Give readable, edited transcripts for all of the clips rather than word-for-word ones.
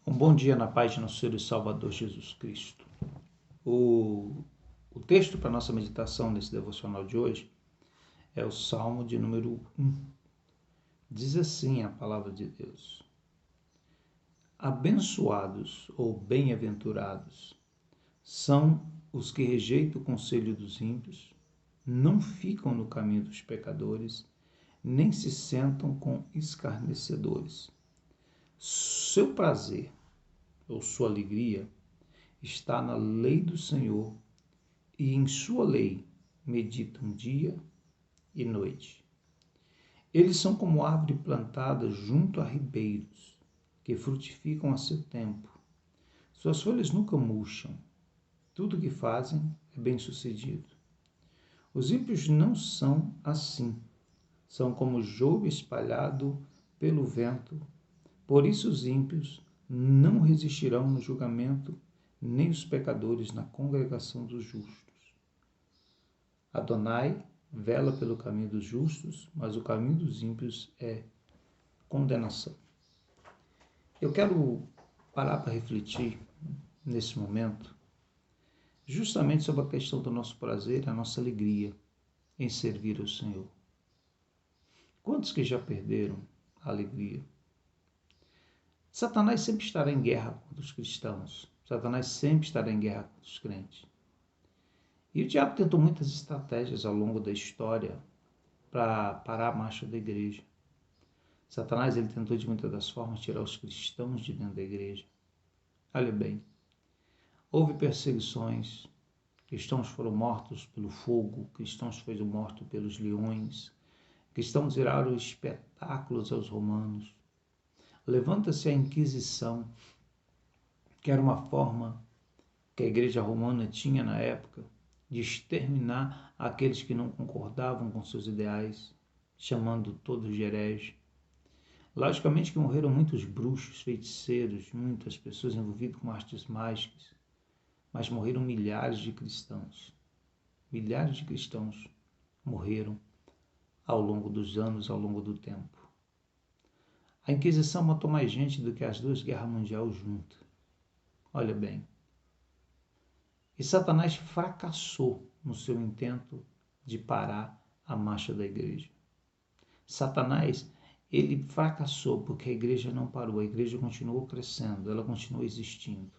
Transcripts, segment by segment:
Um bom dia na paz de nosso Senhor e Salvador Jesus Cristo. O texto para a nossa meditação nesse devocional de hoje é o Salmo de número 1. Diz assim a palavra de Deus: Abençoados ou bem-aventurados são os que rejeitam o conselho dos ímpios, não ficam no caminho dos pecadores, nem se sentam com escarnecedores. Seu prazer ou sua alegria está na lei do Senhor, e em sua lei meditam dia e noite. Eles são como árvore plantada junto a ribeiros, que frutificam a seu tempo. Suas folhas nunca murcham. Tudo o que fazem é bem-sucedido. Os ímpios não são assim. São como joio espalhado pelo vento. Por isso os ímpios não resistirão no julgamento, nem os pecadores na congregação dos justos. Adonai vela pelo caminho dos justos, mas o caminho dos ímpios é condenação. Eu quero parar para refletir nesse momento justamente sobre a questão do nosso prazer, a nossa alegria em servir ao Senhor. Quantos que já perderam a alegria? Satanás sempre estará em guerra contra os cristãos. Satanás sempre estará em guerra contra os crentes. E o diabo tentou muitas estratégias ao longo da história para parar a marcha da igreja. Satanás ele tentou de muitas das formas tirar os cristãos de dentro da igreja. Olha bem, houve perseguições, cristãos foram mortos pelo fogo, cristãos foram mortos pelos leões, cristãos viraram espetáculos aos romanos. Levanta-se a Inquisição, que era uma forma que a igreja romana tinha na época de exterminar aqueles que não concordavam com seus ideais, chamando todos de herege. Logicamente que morreram muitos bruxos, feiticeiros, muitas pessoas envolvidas com artes mágicas, mas morreram milhares de cristãos. Milhares de cristãos morreram ao longo dos anos, ao longo do tempo. A Inquisição matou mais gente do que as duas guerras mundiais juntas. Olha bem. E Satanás fracassou no seu intento de parar a marcha da igreja. Satanás, ele fracassou porque a igreja não parou, a igreja continuou crescendo, ela continuou existindo.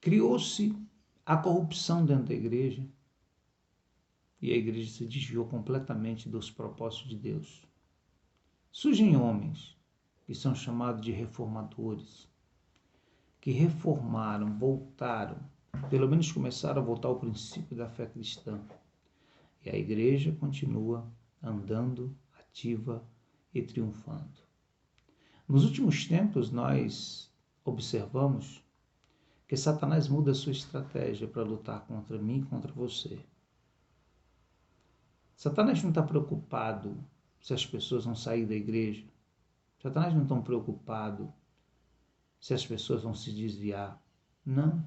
Criou-se a corrupção dentro da igreja e a igreja se desviou completamente dos propósitos de Deus. Surgem homens que são chamados de reformadores, que reformaram, voltaram, pelo menos começaram a voltar ao princípio da fé cristã. E a igreja continua andando, ativa e triunfando. Nos últimos tempos, nós observamos que Satanás muda a sua estratégia para lutar contra mim e contra você. Satanás não está preocupado se as pessoas vão sair da igreja. Satanás não está preocupado se as pessoas vão se desviar. Não.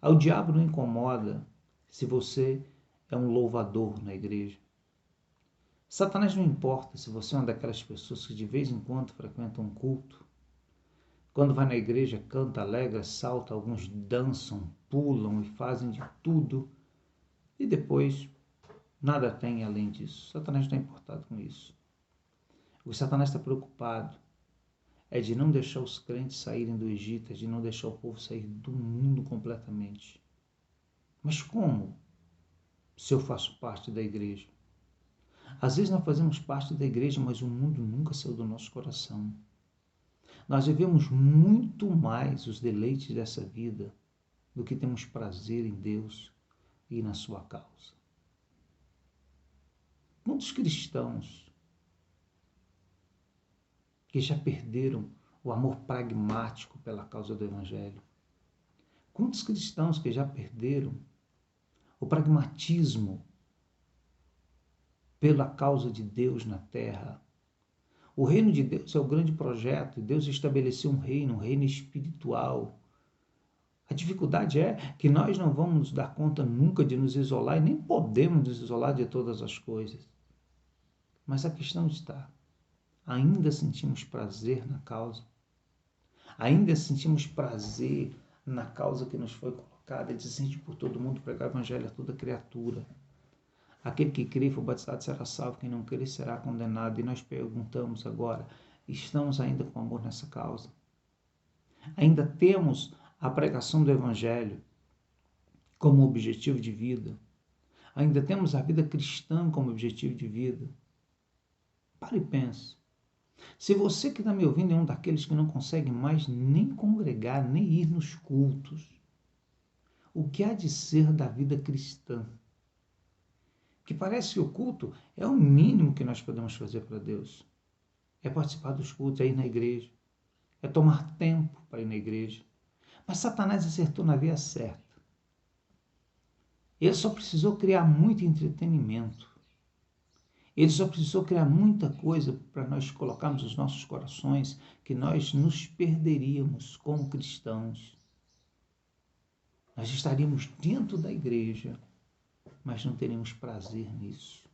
Ao diabo não incomoda se você é um louvador na igreja. Satanás não importa se você é uma daquelas pessoas que de vez em quando frequentam um culto. Quando vai na igreja, canta, alegra, salta, alguns dançam, pulam e fazem de tudo. E depois, nada tem além disso. Satanás não está importado com isso. O que Satanás está preocupado é de não deixar os crentes saírem do Egito, é de não deixar o povo sair do mundo completamente. Mas como? Se eu faço parte da igreja. Às vezes nós fazemos parte da igreja, mas o mundo nunca saiu do nosso coração. Nós vivemos muito mais os deleites dessa vida do que temos prazer em Deus e na sua causa. Muitos cristãos que já perderam o amor pragmático pela causa do Evangelho. Quantos cristãos que já perderam o pragmatismo pela causa de Deus na terra. O reino de Deus é o grande projeto. Deus estabeleceu um reino espiritual. A dificuldade é que nós não vamos nos dar conta nunca de nos isolar e nem podemos nos isolar de todas as coisas. Mas a questão está, ainda sentimos prazer na causa? Ainda sentimos prazer na causa que nos foi colocada, de sentir por todo mundo, pregar o evangelho a toda criatura? Aquele que crê e for batizado será salvo, quem não crê será condenado. E nós perguntamos agora, estamos ainda com amor nessa causa? Ainda temos a pregação do evangelho como objetivo de vida? Ainda temos a vida cristã como objetivo de vida? Pare e pense. Se você que está me ouvindo é um daqueles que não consegue mais nem congregar, nem ir nos cultos, o que há de ser da vida cristã? Que parece que o culto é o mínimo que nós podemos fazer para Deus. É participar dos cultos, é ir na igreja, é tomar tempo para ir na igreja. Mas Satanás acertou na via certa. Ele só precisou criar muito entretenimento. Ele só precisou criar muita coisa para nós colocarmos nos nossos corações que nós nos perderíamos como cristãos. Nós estaríamos dentro da igreja, mas não teríamos prazer nisso.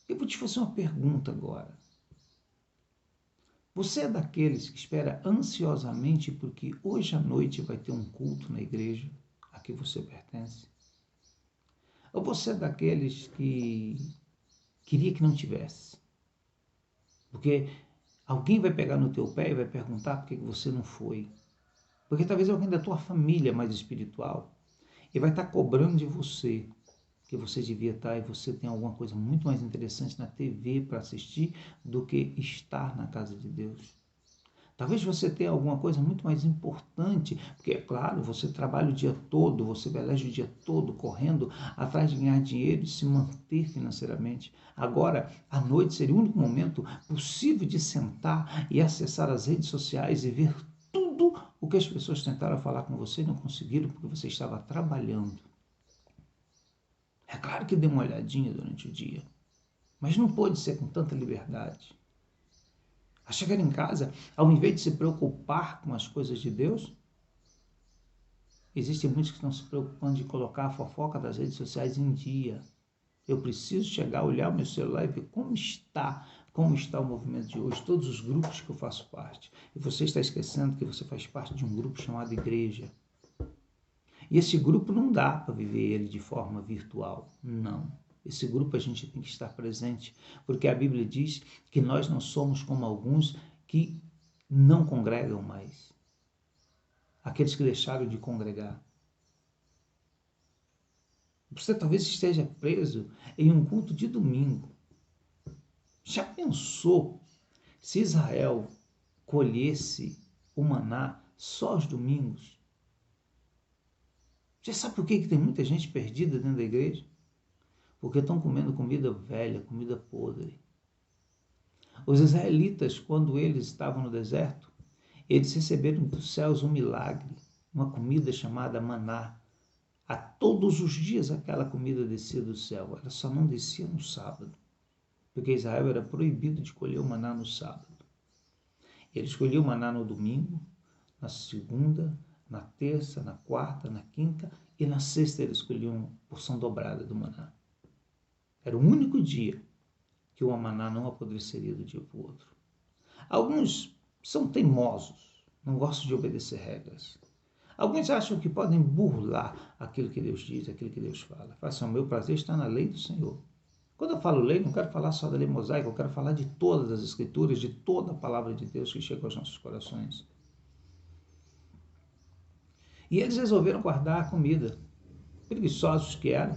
Eu vou te fazer uma pergunta agora. Você é daqueles que espera ansiosamente porque hoje à noite vai ter um culto na igreja a que você pertence? Ou você é daqueles que queria que não tivesse? Porque alguém vai pegar no teu pé e vai perguntar por que você não foi. Porque talvez alguém da tua família mais espiritual e vai estar cobrando de você que você devia estar e você tem alguma coisa muito mais interessante na TV para assistir do que estar na casa de Deus. Talvez você tenha alguma coisa muito mais importante, porque, é claro, você trabalha o dia todo, você veleja o dia todo correndo atrás de ganhar dinheiro e se manter financeiramente. Agora, à noite seria o único momento possível de sentar e acessar as redes sociais e ver tudo o que as pessoas tentaram falar com você e não conseguiram porque você estava trabalhando. É claro que dê uma olhadinha durante o dia, mas não pode ser com tanta liberdade. A chegar em casa, ao invés de se preocupar com as coisas de Deus, existem muitos que estão se preocupando de colocar a fofoca das redes sociais em dia. Eu preciso chegar, olhar o meu celular e ver como está o movimento de hoje, todos os grupos que eu faço parte. E você está esquecendo que você faz parte de um grupo chamado igreja. E esse grupo não dá para viver ele de forma virtual, não. Esse grupo a gente tem que estar presente, porque a Bíblia diz que nós não somos como alguns que não congregam mais. Aqueles que deixaram de congregar. Você talvez esteja preso em um culto de domingo. Já pensou se Israel colhesse o maná só aos domingos? Você sabe por que tem muita gente perdida dentro da igreja? Porque estão comendo comida velha, comida podre. Os israelitas, quando eles estavam no deserto, eles receberam dos céus um milagre, uma comida chamada maná. A todos os dias aquela comida descia do céu, ela só não descia no sábado, porque Israel era proibido de colher o maná no sábado. Eles colhiam o maná no domingo, na segunda, na terça, na quarta, na quinta e na sexta eles colhiam porção dobrada do maná. Era o único dia que o maná não apodreceria do dia para o outro. Alguns são teimosos, não gostam de obedecer regras. Alguns acham que podem burlar aquilo que Deus diz, aquilo que Deus fala. Façam, o meu prazer está na lei do Senhor. Quando eu falo lei, não quero falar só da lei mosaica, eu quero falar de todas as escrituras, de toda a palavra de Deus que chega aos nossos corações. E eles resolveram guardar a comida. Preguiçosos que eram,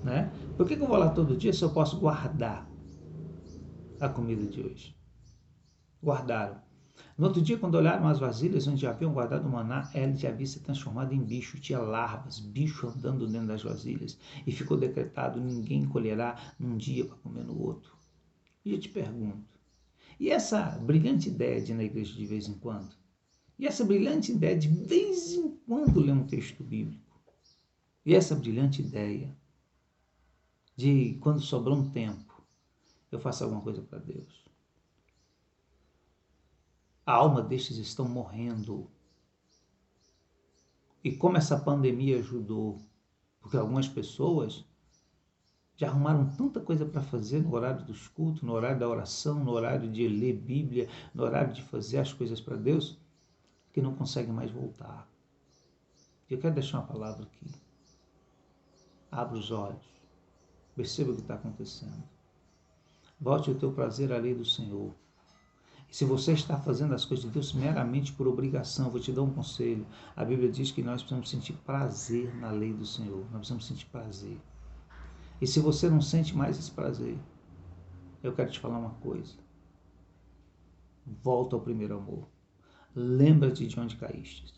né? Por que eu vou lá todo dia se eu posso guardar a comida de hoje? Guardaram. No outro dia, quando olharam as vasilhas onde haviam guardado o maná, ela já havia se transformado em bicho, tinha larvas, bicho andando dentro das vasilhas. E ficou decretado, ninguém colherá num dia para comer no outro. E eu te pergunto, e essa brilhante ideia de ir na igreja de vez em quando? E essa brilhante ideia de vez em quando ler um texto bíblico? E essa brilhante ideia de quando sobrou um tempo, eu faço alguma coisa para Deus? A alma destes estão morrendo. E como essa pandemia ajudou? Porque algumas pessoas Já arrumaram tanta coisa para fazer no horário dos cultos, no horário da oração, no horário de ler Bíblia, no horário de fazer as coisas para Deus, que não conseguem mais voltar. Eu quero deixar uma palavra aqui. Abra os olhos. Perceba o que está acontecendo. Volte o teu prazer à lei do Senhor. E se você está fazendo as coisas de Deus meramente por obrigação, eu vou te dar um conselho. A Bíblia diz que nós precisamos sentir prazer na lei do Senhor. Nós precisamos sentir prazer. E se você não sente mais esse prazer, eu quero te falar uma coisa. Volta ao primeiro amor. Lembra-te de onde caíste.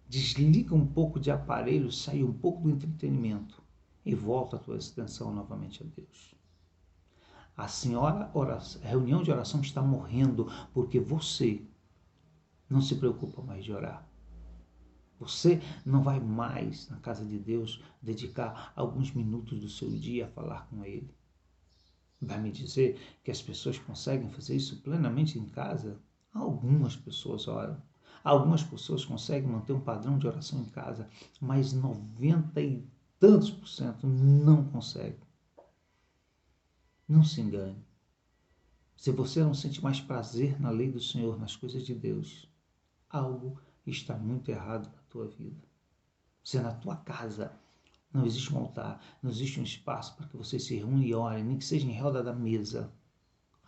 Desliga um pouco de aparelho, sai um pouco do entretenimento e volta a tua atenção novamente a Deus. A senhora reunião de oração está morrendo porque você não se preocupa mais de orar. Você não vai mais na casa de Deus dedicar alguns minutos do seu dia a falar com Ele. Vai me dizer que as pessoas conseguem fazer isso plenamente em casa? Algumas pessoas oram. Algumas pessoas conseguem manter um padrão de oração em casa, mas 90 e tantos % não conseguem. Não se engane. Se você não sente mais prazer na lei do Senhor, nas coisas de Deus, algo está muito errado na tua vida. Se na tua casa não existe um altar, não existe um espaço para que você se reúne e ore, nem que seja em roda da mesa,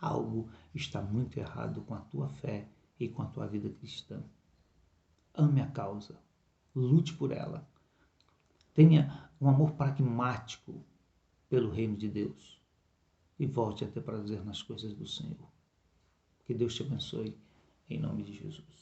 algo está muito errado com a tua fé e com a tua vida cristã. Ame a causa, lute por ela, tenha um amor pragmático pelo reino de Deus e volte a ter prazer nas coisas do Senhor. Que Deus te abençoe, em nome de Jesus.